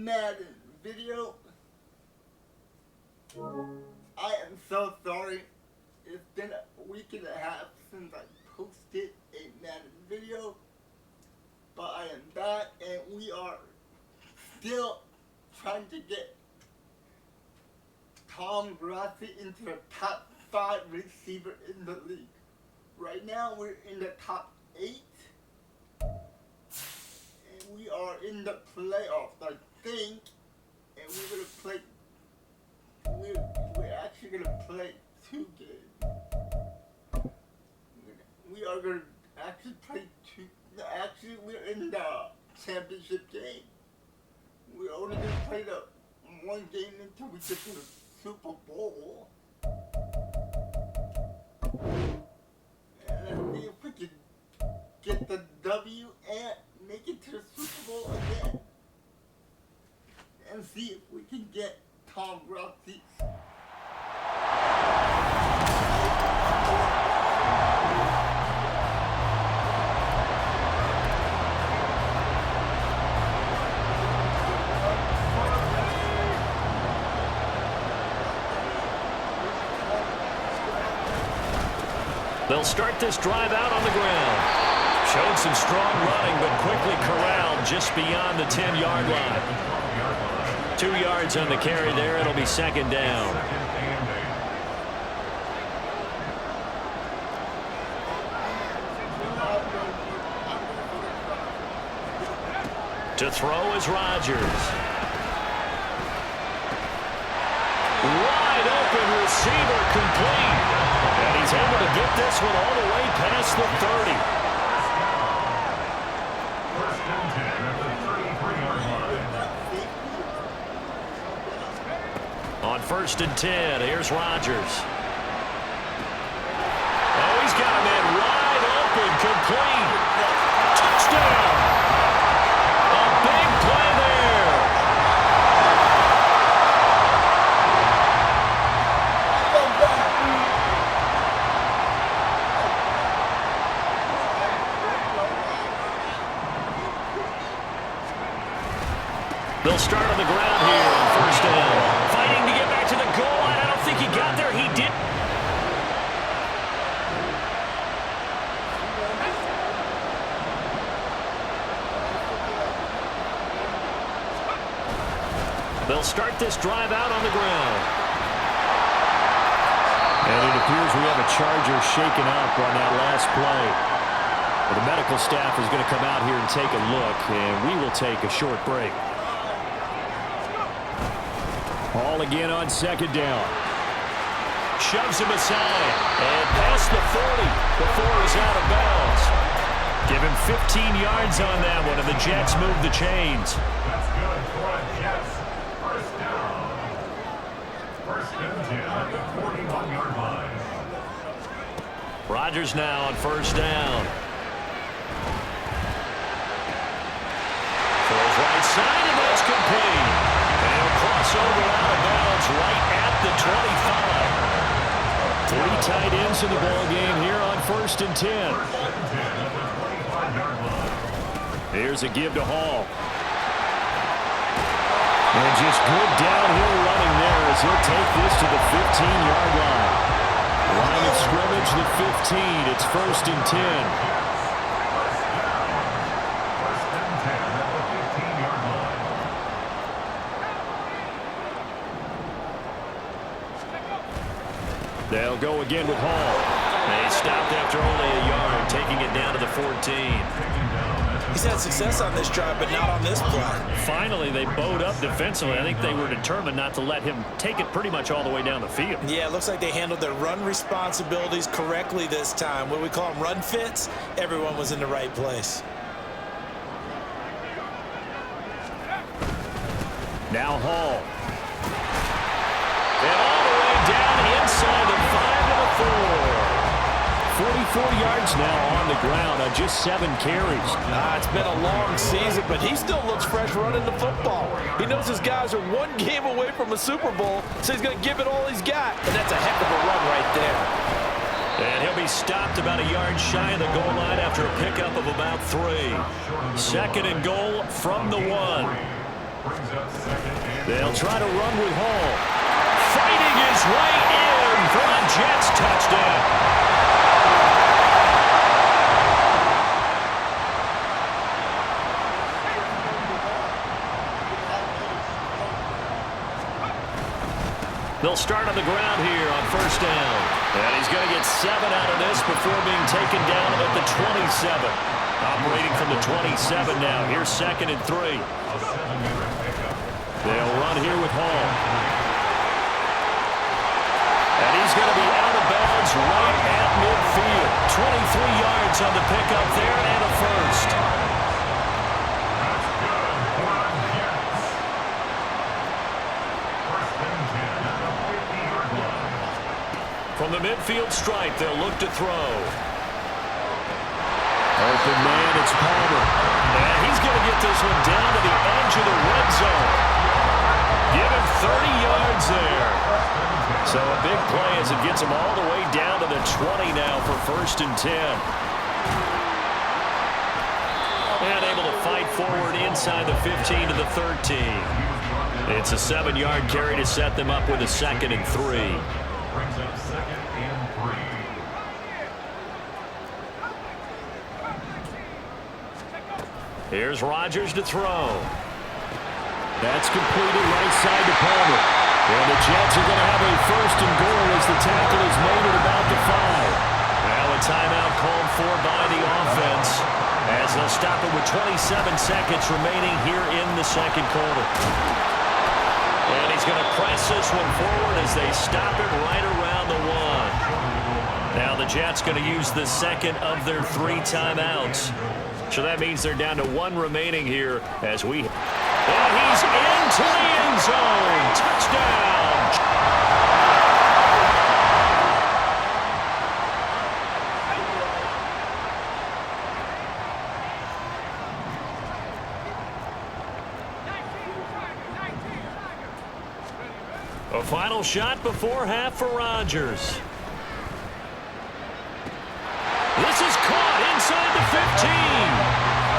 MADDEN video. I am so sorry. It's been a week and a half since I posted a MADDEN video. But I am back and we are still trying to get Tom Grossi into the top 5 receiver in the league. Right now we're in the top 8. And we are in the playoffs, I think. And we're gonna play. We're actually gonna play 2 games. We are gonna actually play 2. Actually, we're in the championship game. We're only gonna play the 1 game until we get to the Super Bowl. And let's see if we can get the W and make it to the Super Bowl again. And see if we can get Tom Grossi. They'll start this drive out on the ground. Showed some strong running, but quickly corralled just beyond the 10-yard line. 2 yards on the carry there. It'll be 2nd down. To throw is Rodgers. Wide open receiver complete. And he's able to get this one all the way past the 30. On 1st and 10, here's Rodgers. Oh, he's got a man wide open, complete. Touchdown! A big play there. They'll start on the ground here on 1st down. Fighting to get back to the goal line. I don't think he got there. He did. They'll start this drive out on the ground. And it appears we have a Charger shaken up on that last play. Well, the medical staff is going to come out here and take a look, and we will take a short break. Ball again on 2nd down. Shoves him aside. And past the 40 before he's out of bounds. Give him 15 yards on that one, and the Jets move the chains. That's good for the Jets. 1st down. 1st and 10 at the 41-yard line. Rodgers now on 1st down. Throws right side, and that's complete. And he'll cross over out of bounds right at the 25. 3 tight ends in the ball game here on 1st and 10. Here's a give to Hall. And just good downhill running there as he'll take this to the 15-yard line. Line of scrimmage, the 15. It's 1st and 10. They'll go again with Hall. They stopped after only a yard, taking it down to the 14. He's had success on this drive, but not on this play. Finally, they bowed up defensively. I think they were determined not to let him take it pretty much all the way down the field. Yeah, it looks like they handled their run responsibilities correctly this time. What do we call them, run fits? Everyone was in the right place. Now Hall. And all the way down inside the 5 to the 4. 44 yards now on the ground on just 7 carries. It's been a long season, but he still looks fresh running the football. He knows his guys are 1 game away from a Super Bowl, so he's going to give it all he's got. And that's a heck of a run right there. And he'll be stopped about a yard shy of the goal line after a pickup of about 3. 2nd and goal from the 1. Brings up second and They'll try to run with Hall. Fighting his way in for a Jets touchdown. They'll start on the ground here on first down. And he's going to get 7 out of this before being taken down at the 27. Operating from the 27 now. Here's 2nd and 3. They'll run here with Hall. And he's going to be out of bounds right at midfield. 23 yards on the pickup there and a first. From the midfield stripe, they'll look to throw. Open man, it's Palmer. And he's going to get this one down to the edge of the red zone. Give him 30 yards there. So a big play as it gets him all the way down to the 20 now for 1st and 10. And able to fight forward inside the 15 to the 13. It's a 7-yard carry to set them up with a 2nd and 3. brings up second and 3. Here's Rodgers to throw. That's completed right side to Palmer. And the Jets are going to have a 1st and goal as the tackle is made at about the 5. Now a timeout called for by the offense as they'll stop it with 27 seconds remaining here in the 2nd quarter. And he's going to press this one forward as they stop it right around the 1. Now the Jets going to use the 2nd of their 3 timeouts. So that means they're down to 1 remaining here as we... And he's into the end zone. Touchdown. A final shot before half for Rodgers. This is caught inside the 15.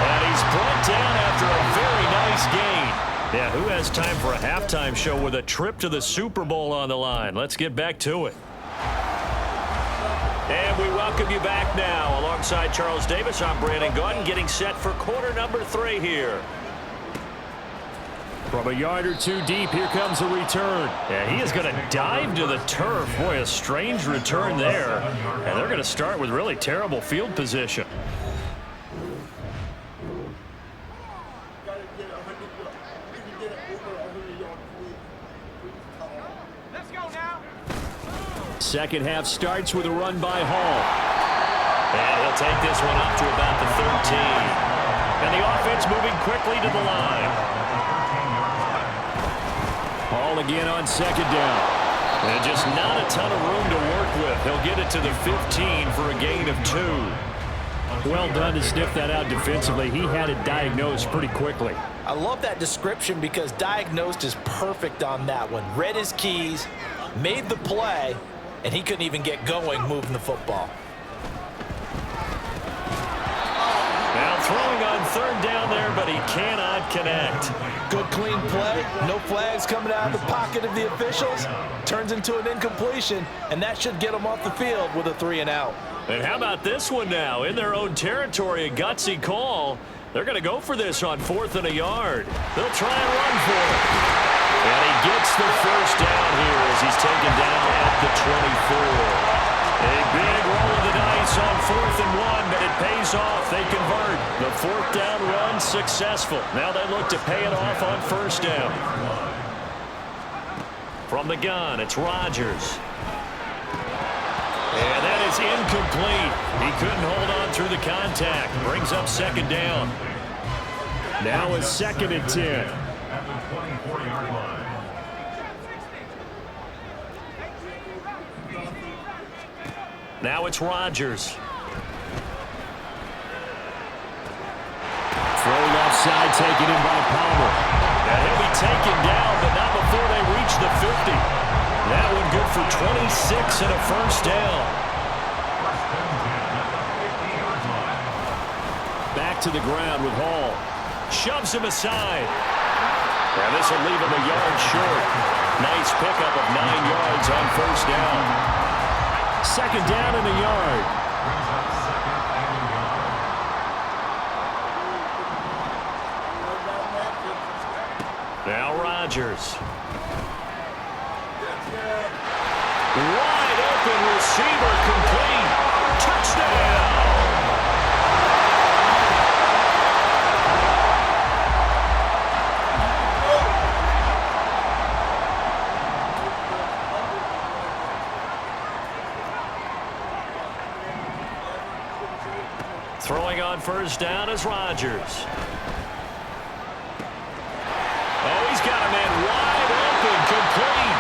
And he's brought down after a very nice gain. Yeah, who has time for a halftime show with a trip to the Super Bowl on the line? Let's get back to it. And we welcome you back now. Alongside Charles Davis, I'm Brandon Gaudin, getting set for quarter number 3 here. From a yard or 2 deep, here comes a return. Yeah, he is going to dive to the turf. Boy, a strange return there. And they're going to start with really terrible field position. Second half starts with a run by Hall. And he'll take this one up to about the 13. And the offense moving quickly to the line. Hall again on 2nd down. And just not a ton of room to work with. He'll get it to the 15 for a gain of 2. Well done to sniff that out defensively. He had it diagnosed pretty quickly. I love that description because diagnosed is perfect on that one. Read his keys, made the play, and he couldn't even get going moving the football. Now throwing on 3rd down there, but he cannot connect. Good clean play, no flags coming out of the pocket of the officials. Turns into an incompletion, and that should get them off the field with a 3 and out. And how about this one now? In their own territory, a gutsy call. They're going to go for this on 4th and a yard. They'll try and run for it. And he gets the 1st down here as he's taken down at the 24. A big roll of the dice on 4th and 1, but it pays off. They convert. The 4th down run successful. Now they look to pay it off on 1st down. From the gun, it's Rodgers. And that is incomplete. He couldn't hold on through the contact. Brings up 2nd down. Now it's 2nd and 10. At the 24-yard line. Now it's Rodgers. Throw left side, taken in by Palmer. And he'll be taken down, but not before they reach the 50. That one good for 26 and a 1st down. Back to the ground with Hall. Shoves him aside. And this will leave him a yard short. Nice pickup of 9 yards on first down. Second down and a yard. Now Rodgers. Wide open receiver complete. Touchdown. Throwing on first down is Rodgers. Oh, he's got a man wide open, complete.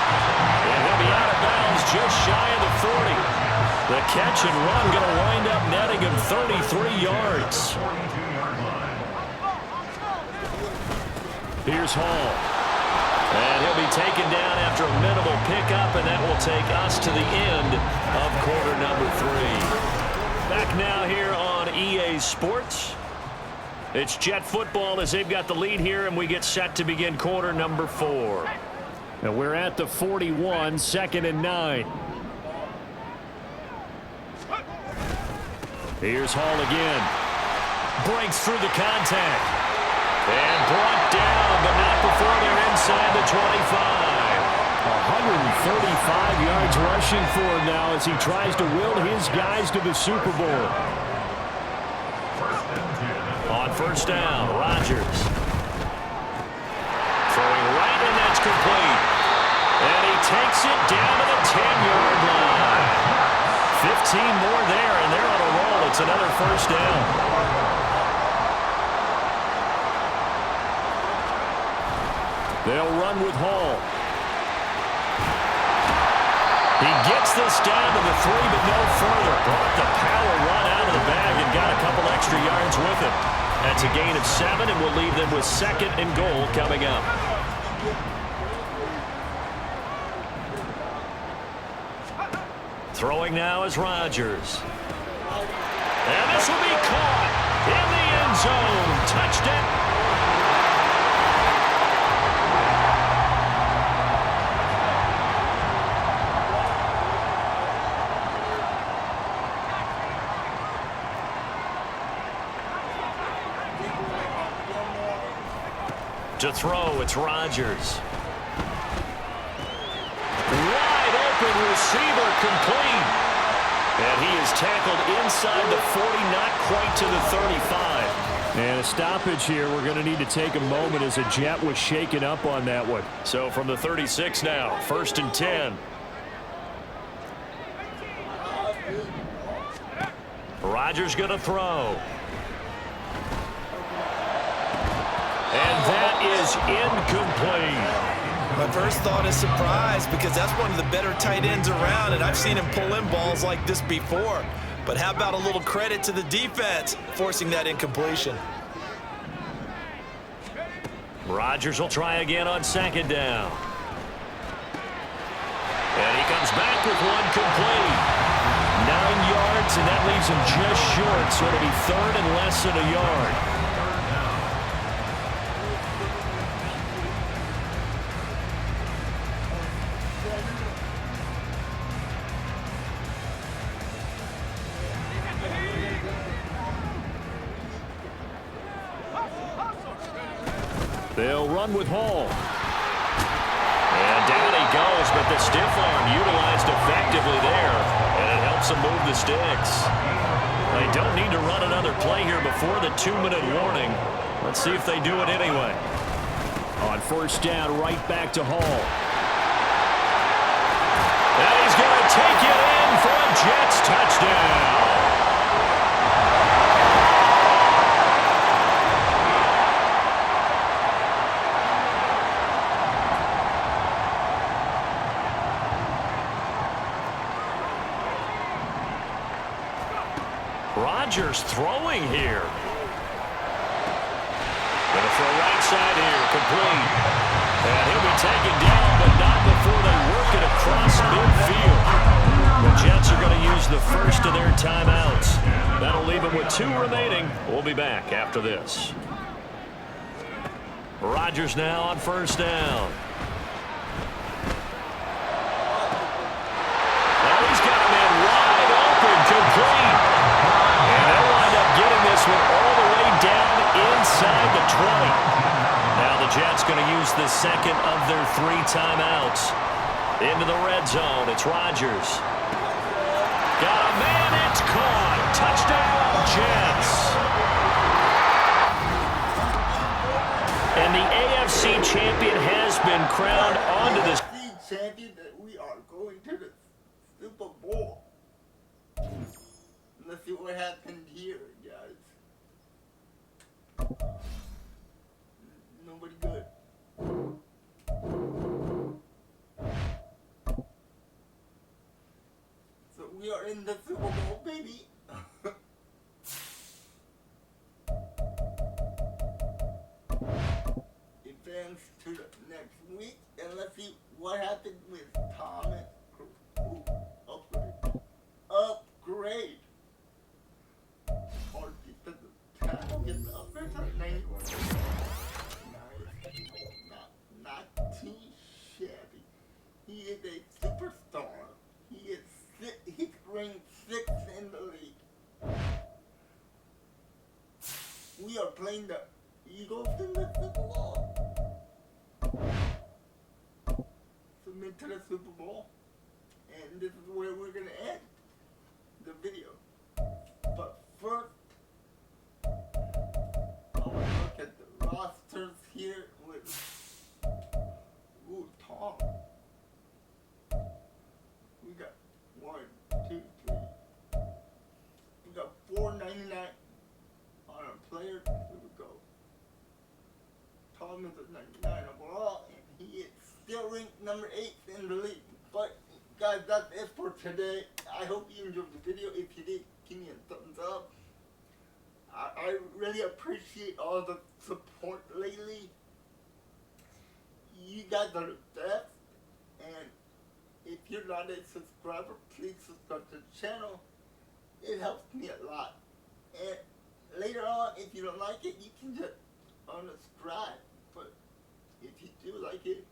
And he'll be out of bounds just shy of the 40. The catch and run going to wind up netting him 33 yards. Here's Hall. And he'll be taken down after a minimal pickup, and that will take us to the end of quarter number 3. Back now here on EA Sports. It's Jet football as they've got the lead here, and we get set to begin quarter number 4. And we're at the 41, 2nd and 9. Here's Hall again. Breaks through the contact. And brought down, but not before they're inside the 25. 135 yards rushing for him now as he tries to will his guys to the Super Bowl. On first down, Rodgers. Throwing right, and that's complete. And he takes it down to the 10-yard line. 15 more there, and they're on a roll. It's another first down. They'll run with Hall. He gets this down to the 3, but no further. Brought the power run out of the bag and got a couple extra yards with it. That's a gain of 7, and we'll leave them with 2nd and goal coming up. Throwing now is Rodgers. And this will be caught in the end zone. Touchdown. To throw, it's Rodgers. Wide open receiver complete. And he is tackled inside the 40, not quite to the 35. And a stoppage here. We're going to need to take a moment as a Jet was shaken up on that one. So from the 36 now, 1st and 10. Rodgers going to throw. And that is incomplete. My first thought is surprise because that's one of the better tight ends around, and I've seen him pull in balls like this before. But how about a little credit to the defense forcing that incompletion? Rodgers will try again on 2nd down. And he comes back with one complete. 9 yards, and that leaves him just short, so it'll be 3rd and less than a yard. They'll run with Hall. And down he goes, but the stiff arm utilized effectively there, and it helps him move the sticks. They don't need to run another play here before the 2-minute warning. Let's see if they do it anyway. On first down, right back to Hall. And he's going to take it in for a Jets touchdown. Rodgers throwing here. Going to throw right side here, complete. And he'll be taken down, but not before they work it across midfield. The Jets are going to use the first of their timeouts. That'll leave them with 2 remaining. We'll be back after this. Rodgers now on first down. Now he's got a man wide open, complete. And they'll wind up getting this one all the way down inside the 20. Now the Jets going to use the second of their 3 timeouts. Into the red zone, it's Rodgers. Got a man, it's caught. Touchdown, Jets. And the AFC champion has been crowned onto this. AFC champion that we are going to the Super Bowl. Let's see what happened here, guys. Nobody good. So we are in the Super Bowl, baby. Advance to the next week, and let's see what happened with Thomas. Ooh, upgrade. Or defensive tackle gets the upgrade to 91. Nice. Not too shabby. He is a superstar. He's ranked 6th in the league. We are playing the Eagles in the Super Bowl. Submit to the Super Bowl. And this is where we're going to end the video. But first, I want to look at the rosters here with Tom. We got 1, 2, 3. We got $4.99 on our players. Here we go. Tom is at 99 overall, and he is still ranked number 8 in the league. But guys, that's it for today. I hope you enjoyed the video. If you did, give me a thumbs up. I really appreciate all the support lately. You guys are the best. And if you're not a subscriber, please subscribe to the channel. It helps me a lot. And later on, if you don't like it, you can just unsubscribe. But if you do like it,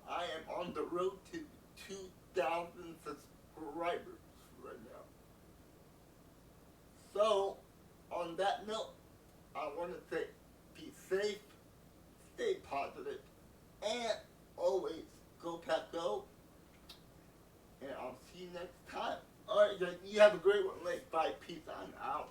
I am on the road to 2,000 subscribers right now. So, on that note, I want to say be safe, stay positive, and always go Pack Go. And I'll see you next time. Alright guys, you have a great one. Bye. Peace. I'm out.